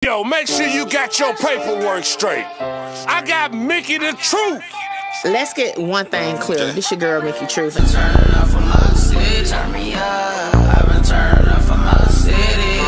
Yo, make sure you got your paperwork straight. I got Mickey the Truth. Let's get one thing clear. This your girl, Mickey Truth.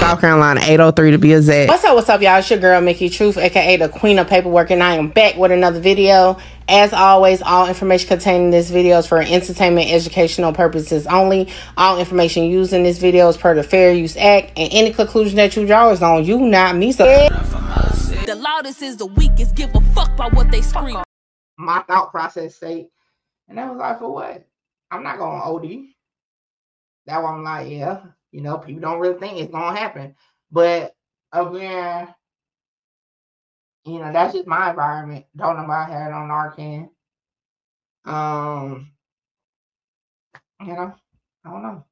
South Carolina, 803 to be exact. What's up, y'all? It's your girl, Mickey Truth, aka the Queen of Paperwork, and I am back with another video. As always, all information contained in this video is for entertainment, educational purposes only. All information used in this video is per the Fair Use Act, and any conclusion that you draw is on you, not me. So the loudest is the weakest. Give a fuck about what they scream. My thought process state, and that was like, for what? I'm not going to OD. That one, I'm like, yeah, you know, people don't really think it's going to happen. But again, you know, that's just my environment. Don't know about had on Narcan. You know, I don't know.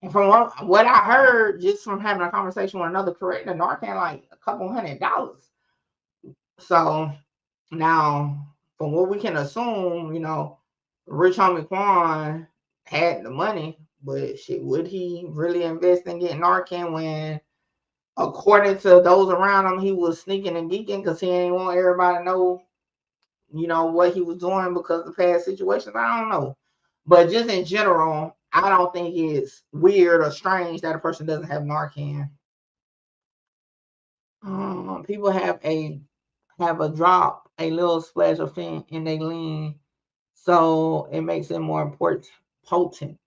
And from what I heard, just from having a conversation with another corrector, Narcan like a couple $100. So now, from what we can assume, you know, rich homie Quan had the money, but shit, would he really invest in getting Narcan when, according to those around him, he was sneaking and geeking because he didn't want everybody to know, you know, what he was doing because of past situations? I don't know. But just in general, I don't think it's weird or strange that a person doesn't have Narcan. People have a drop, a little splash of fin in their lean, so it makes it more potent.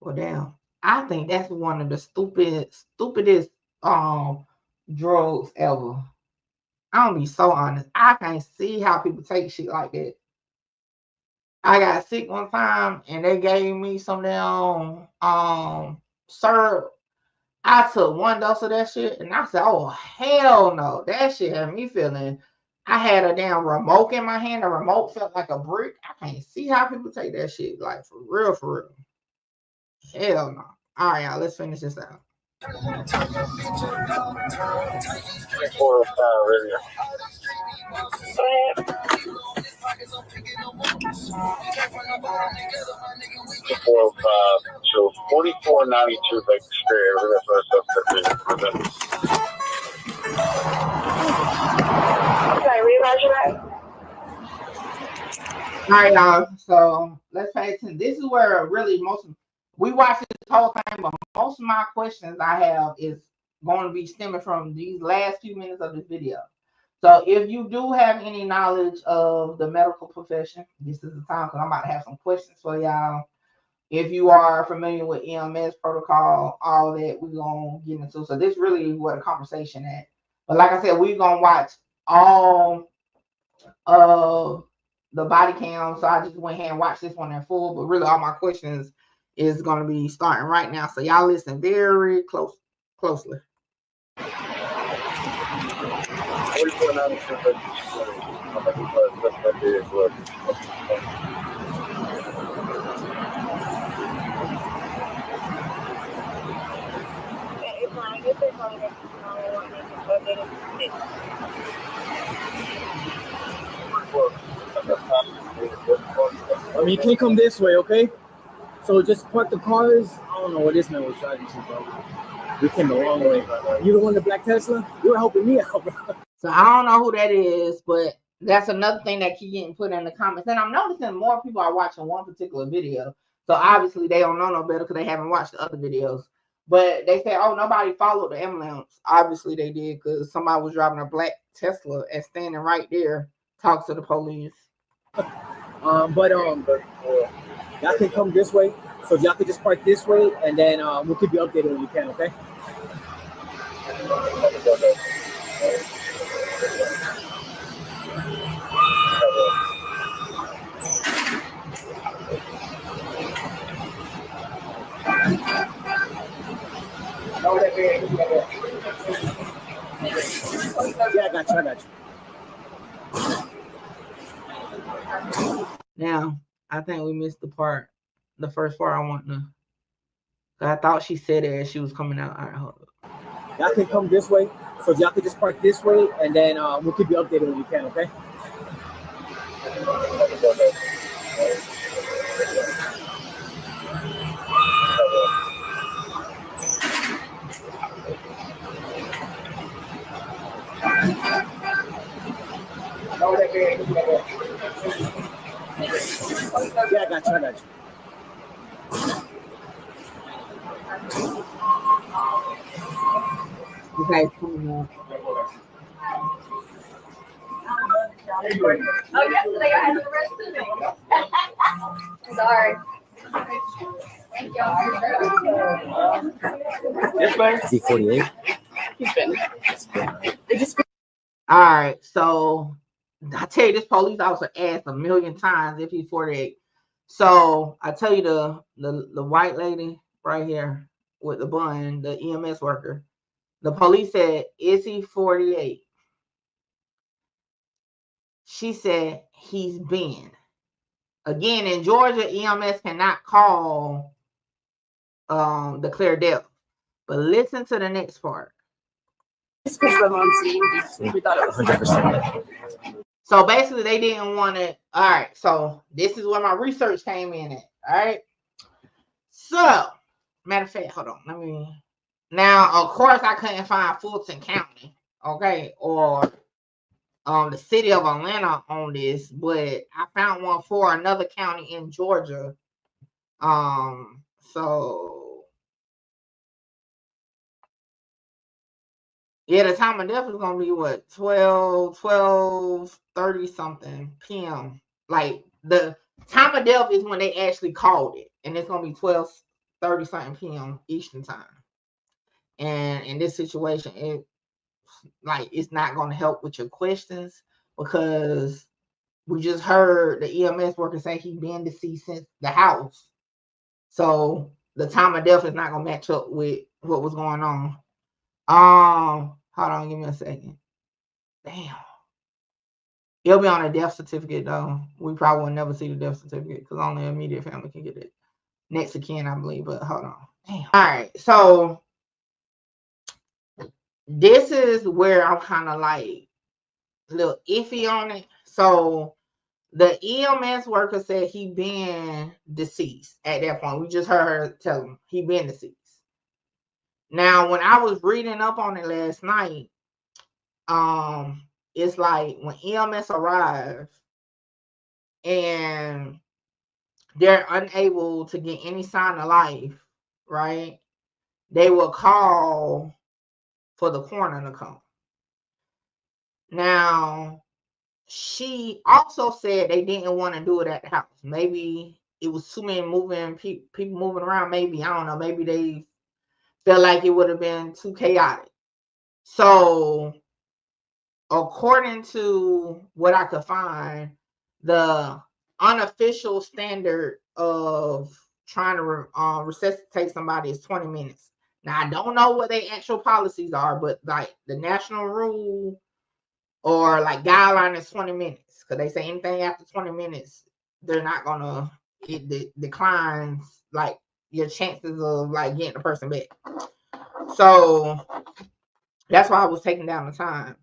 Well, damn, I think that's one of the stupidest drugs ever. I'm gonna be so honest. I can't see how people take shit like that. I got sick one time and they gave me some damn syrup. I took one dose of that shit and I said, oh hell no. That shit had me feeling. I had a damn remote in my hand. The remote felt like a brick. I can't see how people take that shit. Like for real, for real. Hell no. All right, y'all, let's finish this out. 405 radio. Go ahead. 405. So 4492 Baker Street. That's what okay, reimagine that. All right, y'all. So let's pay attention. This is where really we watch this whole thing, but most of my questions I have is going to be stemming from these last few minutes of this video. So if you do have any knowledge of the medical profession, this is the time because I'm about to have some questions for y'all. If you are familiar with EMS protocol, all that we're going to get into. So this really is what a conversation at. But like I said, we're going to watch all of the body cam. So I just went ahead and watched this one in full. But really all my questions is going to be starting right now. So y'all listen very closely. You can't come this way, okay? So just park the cars. I don't know what this man was driving to, bro. We came the wrong way. You the one, the black Tesla? You were helping me out, bro. So I don't know who that is, but that's another thing that keep getting put in the comments. And I'm noticing more people are watching one particular video. So obviously they don't know no better because they haven't watched the other videos. But they say, oh, nobody followed the ambulance. Obviously they did because somebody was driving a black Tesla and standing right there, talk to the police. Y'all can come this way. So y'all can just park this way, and then we'll keep you updated when you can, okay? Yeah, I got you. Now, I think we missed the first part I want to. I thought she said it as she was coming out. All right, hold up. Y'all can come this way. So y'all can just park this way, and then we'll keep you updated when you can, okay? Yeah, I got you. Okay, coming up. Oh, yesterday I had the rest of it. Sorry. Thank y'all. Yes, ma'am. D48. All right, so I tell you, this police officer asked a million times if he's 48. So I tell you, the white lady right here with the bun, the EMS worker, the police said, "Is he 48?" She said, "He's been." Again, in Georgia, EMS cannot call declare death. But listen to the next part. We thought it was 100%. So basically, they didn't want to. All right. So this is where my research came in at. All right. So, matter of fact, hold on. Let me. Now, of course, I couldn't find Fulton County, okay, or the city of Atlanta on this, but I found one for another county in Georgia. So yeah, the time of death is gonna be what, 12:30 something p.m. Like the time of death is when they actually called it, and it's gonna be 12:30 something p.m. Eastern time. And in this situation, it's not gonna help with your questions because we just heard the EMS worker say he been deceased since the house. So the time of death is not gonna match up with what was going on. Hold on, give me a second. Damn. It'll be on a death certificate though. We probably will never see the death certificate because only immediate family can get it. Next of kin, I believe, but hold on. Damn. All right, so this is where I'm kind of like a little iffy on it. So the EMS worker said he been deceased at that point. We just heard her tell him he been deceased. Now, when I was reading up on it last night, it's like when EMS arrives and they're unable to get any sign of life, right? They will call for the coroner to come. Now, she also said they didn't want to do it at the house. Maybe it was too many people moving around. Maybe, I don't know. Maybe they felt like it would have been too chaotic. So, according to what I could find, the unofficial standard of trying to resuscitate somebody is 20 minutes. Now, I don't know what their actual policies are, but like the national rule or like guideline is 20 minutes. Because they say anything after 20 minutes, they're not going to, it declines like your chances of like getting the person back. So that's why I was taking down the time.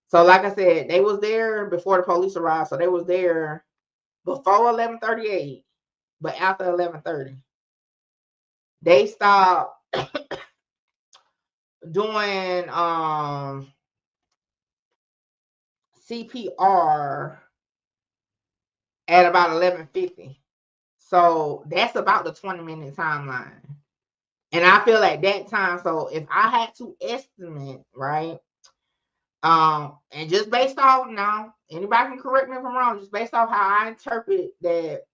So like I said, they was there before the police arrived. So they was there before 11:38, but after 11:30, they stopped doing CPR at about 11:50. So that's about the 20-minute timeline. And I feel like that time, so if I had to estimate, right? And just based off, now anybody can correct me if I'm wrong, just based off how I interpret that,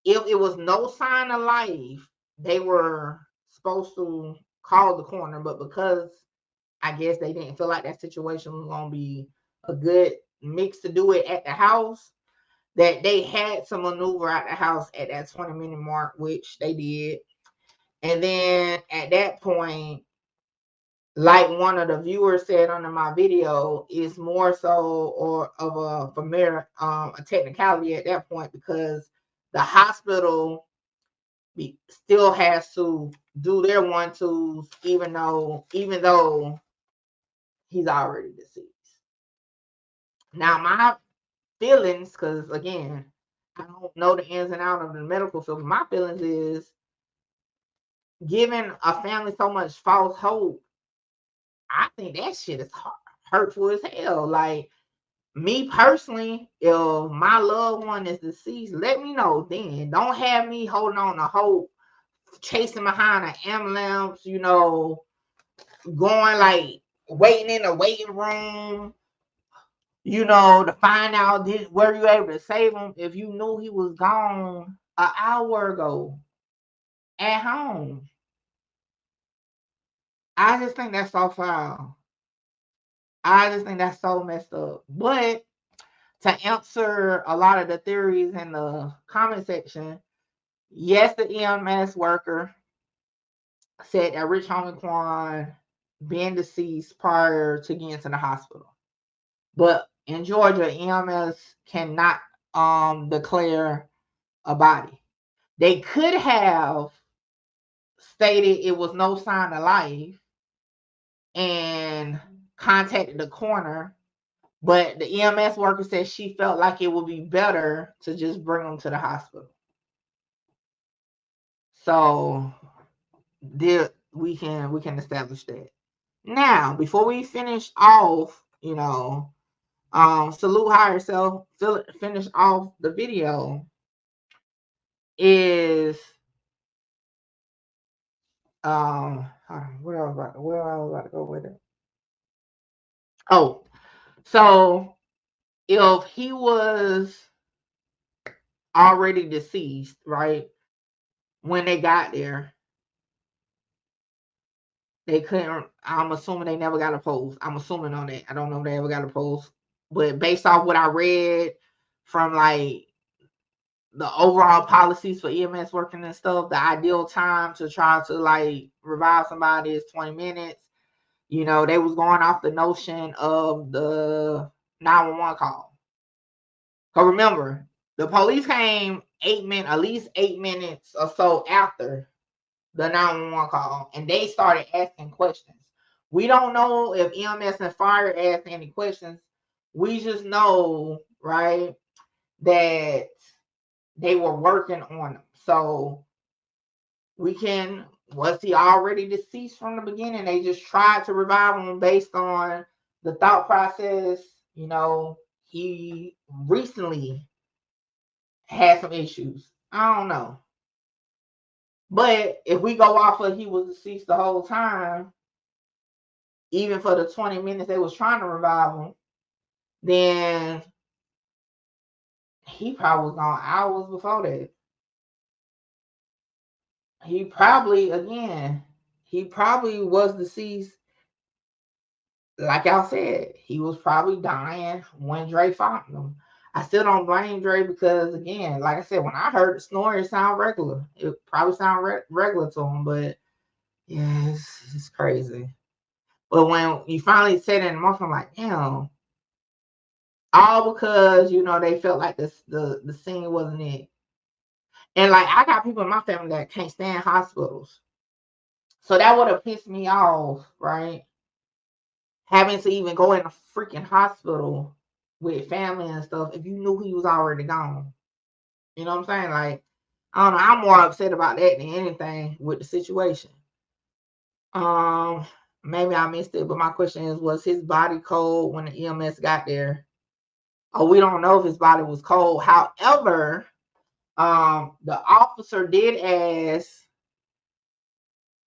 if it was no sign of life, they were supposed to call the coroner, but because I guess they didn't feel like that situation was gonna be a good mix to do it at the house, that they had to maneuver out the house at that 20-minute mark, which they did. And then at that point, like one of the viewers said under my video, is more so or of a familiar a technicality at that point, because the hospital still has to do their 1-2s, even though he's already deceased. Now my feelings, because again, I don't know the ins and outs of the medical field, my feelings is giving a family so much false hope. I think that shit is hurtful as hell. Like, me personally, if my loved one is deceased, let me know then. Don't have me holding on to hope, chasing behind an ambulance, you know, going like waiting in the waiting room, you know, to find out were you able to save him if you knew he was gone an hour ago at home. I just think that's so foul. I just think that's so messed up. But to answer a lot of the theories in the comment section, yes, the EMS worker said that Rich Homie Quan been deceased prior to getting to the hospital. But in Georgia, EMS cannot declare a body. They could have stated it was no sign of life and contacted the coroner, but the EMS worker said she felt like it would be better to just bring them to the hospital. So we can establish that. Now, before we finish off, you know, salute higher self, finish off the video is where I was about to go with it. Oh, so if he was already deceased, right, when they got there, they couldn't, I'm assuming they never got a post. I'm assuming on that. I don't know if they ever got a post. But based off what I read from like the overall policies for EMS working and stuff, the ideal time to try to like revive somebody is 20 minutes. You know, they was going off the notion of the 911 call. Because remember, the police came at least 8 minutes or so after the 911 call, and they started asking questions. We don't know if EMS and fire asked any questions. We just know, right, that they were working on them. So was he already deceased from the beginning? They just tried to revive him based on the thought process. You know, he recently had some issues. I don't know. But if we go off of he was deceased the whole time, even for the 20 minutes they was trying to revive him, then he probably was gone hours before that. He probably was deceased. Like I said, he was probably dying when Dre found him. I still don't blame Dre because, again, like I said, when I heard the snoring, it sounded regular. It probably sounded regular to him, but yeah, it's crazy. But when you finally said it in the month, I'm like, damn. All because, you know, they felt like the scene wasn't it. And like, I got people in my family that can't stand hospitals. So that would have pissed me off, right? Having to even go in a freaking hospital with family and stuff if you knew he was already gone. You know what I'm saying? Like, I don't know. I'm more upset about that than anything with the situation. Maybe I missed it, but my question is, was his body cold when the EMS got there? Oh, we don't know if his body was cold. However, the officer did ask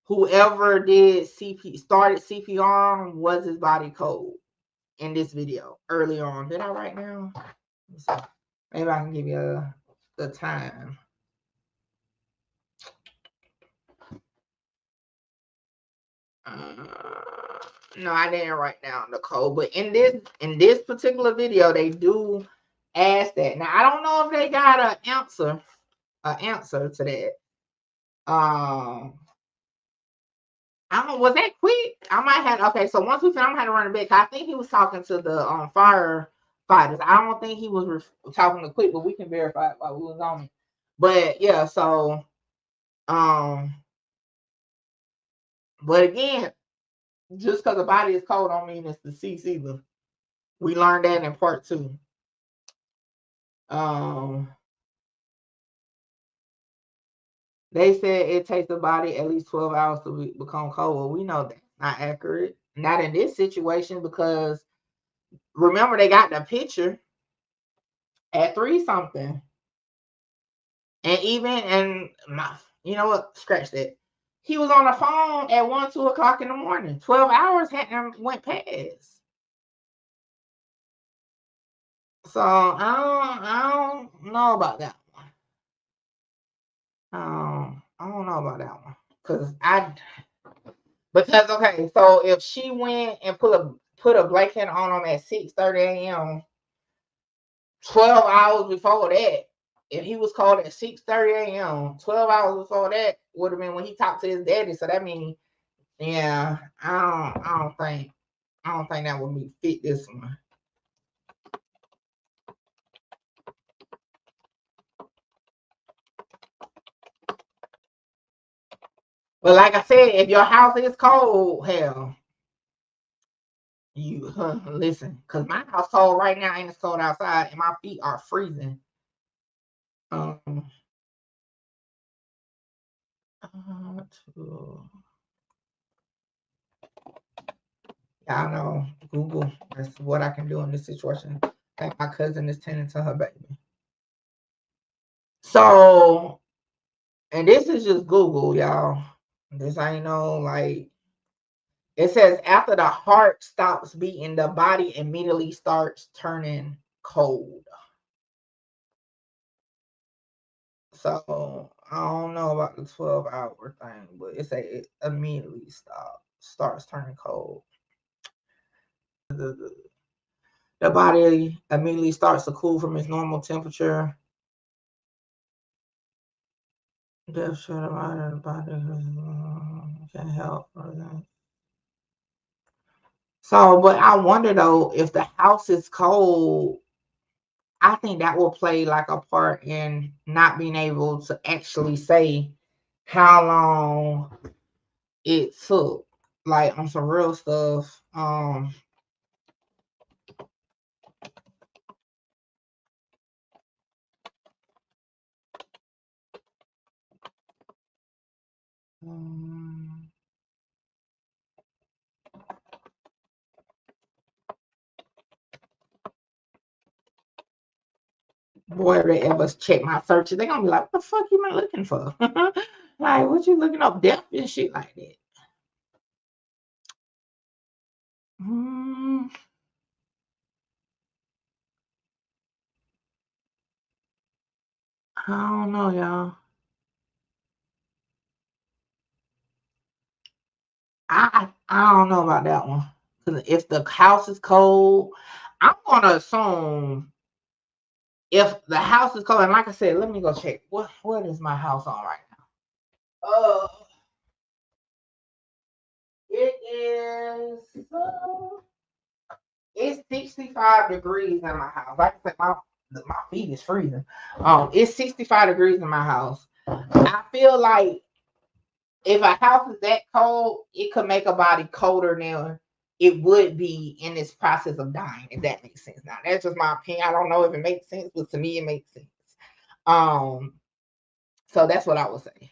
whoever started CPR, was his body cold in this video earlier on. Did I write down? Maybe I can give you the time. No, I didn't write down the code, but in this particular video, they do ask that. Now I don't know if they got an answer to that. I don't. Was that quick? I might have. Okay, so once we finish, I'm gonna have to run it back. I think he was talking to the firefighters. I don't think he was talking to quick, but we can verify it while we was on it. But yeah, so but again, just because the body is cold don't mean it's deceased either. We learned that in part 2. They said it takes the body at least 12 hours to become cold. Well, we know that's not accurate. Not in this situation, because remember they got the picture at 3 something. And you know what? Scratch that. He was on the phone at 1, 2 o'clock in the morning. 12 hours hadn't went past. So I don't know about that one. I don't know about that one. Because okay, so if she went and put a blanket on him at 6:30 a.m., 12 hours before that, if he was called at 6:30 a.m., 12 hours before that would have been when he talked to his daddy. So that means, yeah, I don't think that would be fit this one. But like I said, if your house is cold, hell, you listen, because my house cold right now and it's cold outside and my feet are freezing. Y'all know Google is what I can do in this situation. I think my cousin is tending to her baby. So, and this is just Google, y'all. This ain't no like, it says after the heart stops beating, the body immediately starts turning cold. So I don't know about the 12-hour thing, but it immediately starts turning cold. The body immediately starts to cool from its normal temperature. Death shut about the body can help. So, but I wonder though, if the house is cold, I think that will play like a part in not being able to actually say how long it took, like on some real stuff. Boy, if they ever check my searches, they're gonna be like, what the fuck you been looking for? Like, what you looking up death and shit like that? I don't know, y'all. I don't know about that one. Because if the house is cold, I'm gonna assume if the house is cold, and like I said, let me go check. What is my house on right now? It is it's 65 degrees in my house. Like I said, my feet is freezing. It's 65 degrees in my house. I feel like if a house is that cold, it could make a body colder than it would be in this process of dying, if that makes sense. Now, that's just my opinion. I don't know if it makes sense, but to me, it makes sense. So that's what I would say.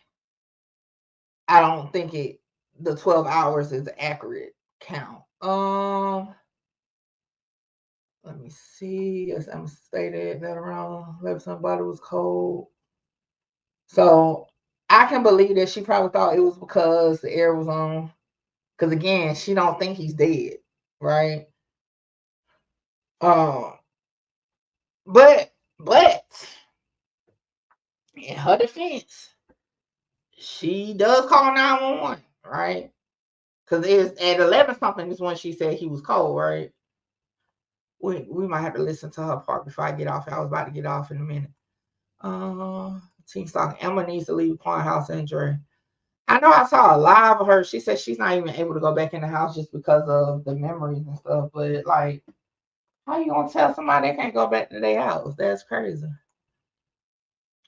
I don't think the 12 hours is an accurate count. Let me see. As I'm stated that around 11 somebody was cold. So I can believe that she probably thought it was because the air was on. Because again, she don't think he's dead, right? But in her defense, she does call 911, right? Because it's at 11 something is when she said he was cold, right? We might have to listen to her part before I get off. I was about to get off in a minute. Team Stock, Emma needs to leave Quan house injury. I know I saw a live of her. She said she's not even able to go back in the house just because of the memories and stuff. But like, how you gonna tell somebody they can't go back to their house? That's crazy.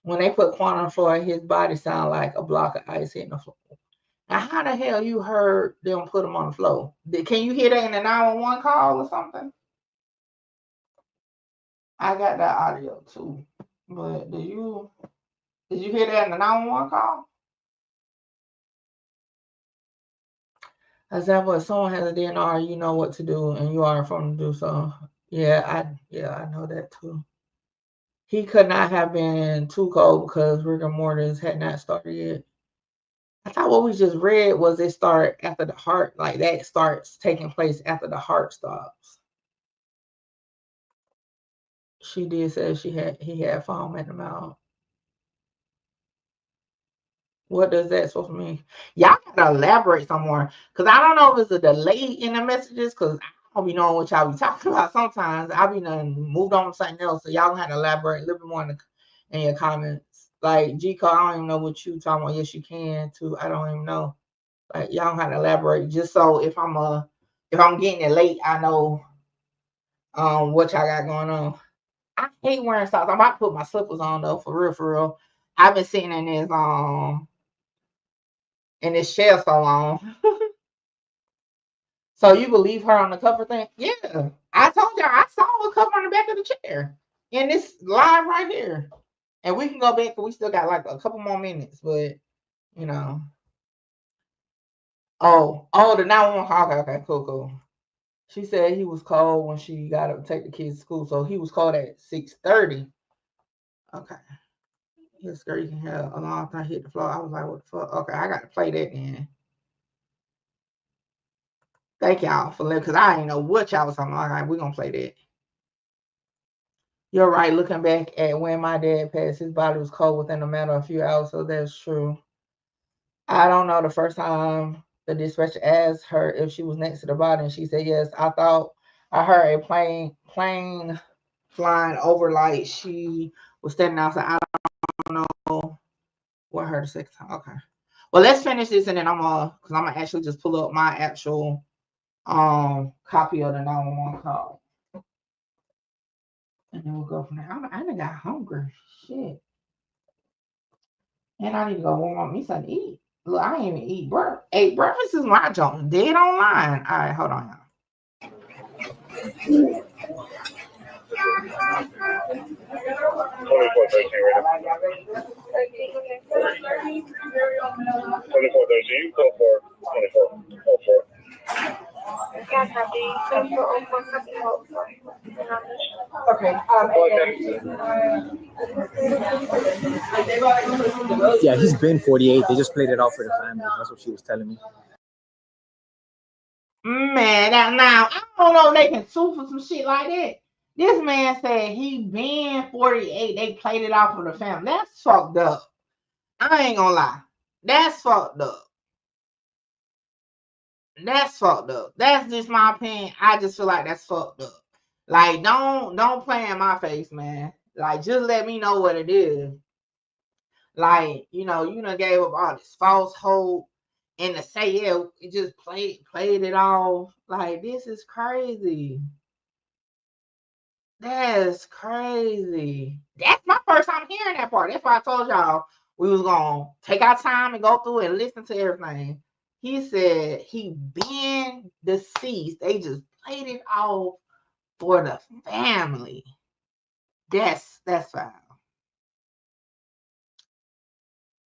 When they put Quan on the floor, his body sounded like a block of ice hitting the floor. Now, how the hell you heard them put him on the floor? Can you hear that in the 911 call or something? I got that audio too. But did you hear that in the 911 call? I said, but someone has a DNR, you know what to do, and you are informed to do so. Yeah, I know that too. He could not have been too cold because rigor mortis had not started yet. I thought what we just read was it start after the heart, like that starts taking place after the heart stops. She did say he had foam in the mouth. What does that supposed to mean? Y'all gotta elaborate some more, because I don't know if it's a delay in the messages, because I don't be knowing what y'all be talking about sometimes. I be done moved on to something else, so y'all gonna have to elaborate a little bit more in your comments. Like G-Co, I don't even know what you talking about. Yes, you can too. I don't even know. Like y'all gonna have to elaborate, just so if I'm getting it late, I know what y'all got going on. I hate wearing socks. I'm about to put my slippers on though, for real. I've been sitting in this chair so long. So you believe her on the cover thing? Yeah. I told y'all I saw a cover on the back of the chair. And it's live right here. And we can go back, but we still got like a couple more minutes, but you know. Oh, the 911. Okay, cool. She said he was cold when she got up to take the kids to school. So he was cold at 6:30. Okay. His skirt, you can hear a long time hit the floor. I was like, what the fuck? Okay, I got to play that then. Thank y'all for listening, because I didn't know what y'all was talking about. All right, we're going to play that. You're right. Looking back at when my dad passed, his body was cold within a matter of a few hours, so that's true. I don't know. The first time the dispatcher asked her if she was next to the body, and she said yes. I thought I heard a plane flying over, like she was standing outside. I don't know what I heard the second time. Okay. Well, let's finish this, and then because I'm gonna actually just pull up my actual copy of the 911 call. And then we'll go from there. I done got hungry. Shit. And I need to go warm up me something to eat. Look, I ain't even eat breakfast. Hey, breakfast is my joint. Dead online. All right, hold on, y'all. 2413 2413, call for 2404. Okay. Yeah, he's been 48. They just played it out for the family. That's what she was telling me. Man, now I don't know if they can sue for some shit like that. This man said he been 48. They played it off for the family. That's fucked up. I ain't gonna lie. That's fucked up. That's fucked up. That's just my opinion. I just feel like that's fucked up. Like, don't play in my face, man. Like, just let me know what it is. Like, you done gave up all this false hope. And to say, yeah, it just played it off. Like, this is crazy. That's crazy. That's my first time hearing that part. That's why I told y'all we was going to take our time and go through it and listen to everything. He said he been deceased. They just played it off for the family. That's foul.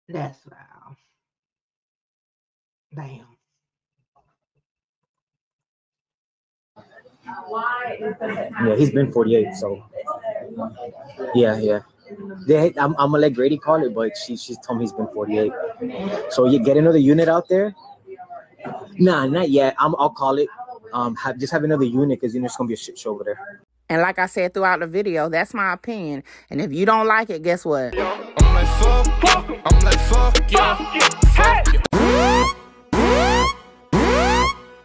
That's foul. Damn. Yeah, he's been 48, so yeah. I'm gonna let Grady call it, but she told me he's been 48. So you get another unit out there? Nah, not yet. I'll call it. Just have another unit, because it's gonna be a shit show over there. And like I said throughout the video, that's my opinion. And if you don't like it, guess what? I'm like, fuck yeah.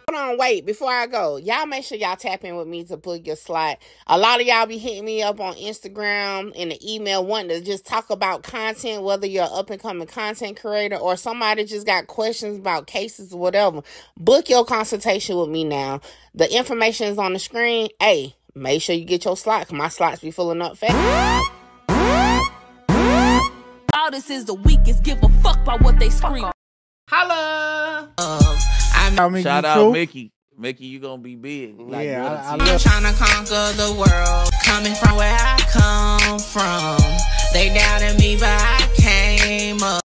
Hold on, wait, before I go, y'all make sure y'all tap in with me to book your slot. A lot of y'all be hitting me up on Instagram and the email wanting to just talk about content, whether you're an up-and-coming content creator or somebody just got questions about cases or whatever. Book your consultation with me now. The information is on the screen. Hey, make sure you get your slot, because my slots be filling up fast. All this is the weakest. Give a fuck about what they scream. Holla! Shout out Mickey. Mickey, you gonna be big. Like, yeah, I'm trying to conquer the world. Coming from where I come from. They doubted me, but I came up.